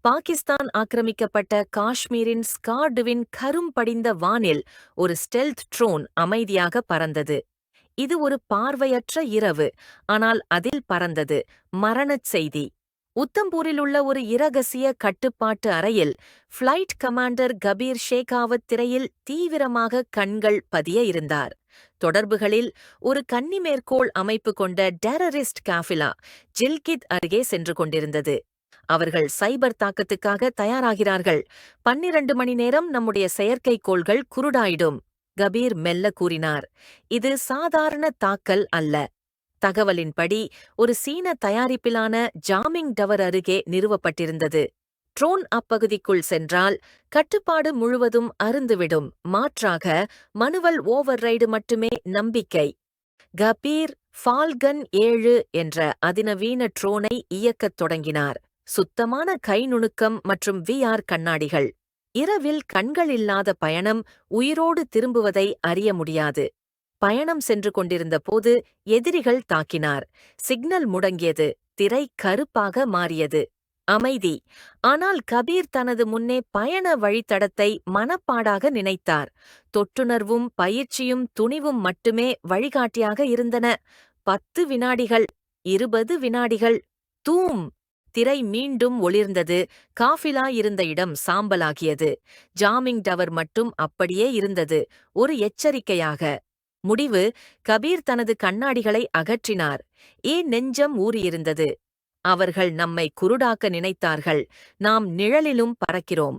பாகிஸ்தான் ஆக்கிரமிக்கப்பட்ட காஷ்மீரின் ஸ்கார்டுவின் கரும் படிந்த வானில் ஒரு ஸ்டெல்த் ட்ரோன் அமைதியாக பறந்தது. இது ஒரு பார்வையற்ற இரவு, ஆனால் அதில் பறந்தது மரணச் செய்தி. உத்தம்பூரில் உள்ள ஒரு இரகசிய கட்டுப்பாட்டு அறையில் ஃப்ளைட் கமாண்டர் கபீர் ஷேகாவத் திரையில் தீவிரமாக கண்கள் பதிய இருந்தார். தொடர்புகளில் ஒரு கன்னிமேற்கோள் அமைப்பு கொண்ட டெரரிஸ்ட் காஃபிலா ஜில்கித் அருகே சென்று கொண்டிருந்தது. அவர்கள் சைபர் தாக்கத்துக்காக தயாராகிறார்கள். 12 மணி நேரம் நம்முடைய செயற்கைக்கோள்கள் குருடாயிடும். கபீர் மெல்ல கூறினார். இது சாதாரண தாக்கல் அல்ல. தகவலின்படி ஒரு சீன தயாரிப்பிலான ஜாமிங் டவர் அருகே நிறுவப்பட்டிருந்தது. ட்ரோன் அப்பகுதிக்குள் சென்றால் கட்டுப்பாடு முழுவதும் அறுந்துவிடும். மாற்றாக மனுவல் ஓவர்ரைடு மட்டுமே நம்பிக்கை. கபீர் ஃபால்கன் 7 என்ற அதிநவீன ட்ரோனை இயக்கத் தொடங்கினார். சுத்தமான கை நுணுக்கம் மற்றும் VR கண்ணாடிகள். இரவில் கண்கள் இல்லாத பயணம் உயிரோடு திரும்புவதை அறிய முடியாது. பயணம் சென்று கொண்டிருந்த போது எதிரிகள் தாக்கினார். சிக்னல் முடங்கியது. திரை கருப்பாக மாறியது. அமைதி. ஆனால் கபீர் தனது முன்னே பயண வழித்தடத்தை மனப்பாடாக நினைத்தார். தொட்டுணர்வும் பயிற்சியும் துணிவும் மட்டுமே வழிகாட்டியாக இருந்தன. 10 வினாடிகள், 20 வினாடிகள். தூம்! திரை மீண்டும் ஒளிர்ந்தது. காஃபிலா இருந்த இடம் சாம்பலாகியது. ஜாமிங் டவர் மட்டும் அப்படியே இருந்தது, ஒரு எச்சரிக்கையாக. முடிவு. கபீர் தனது கண்ணாடிகளை அகற்றினார். நெஞ்சம் ஊறியிருந்தது. அவர்கள் நம்மை குருடாக்க நினைத்தார்கள். நாம் நிழலிலும் பறக்கிறோம்.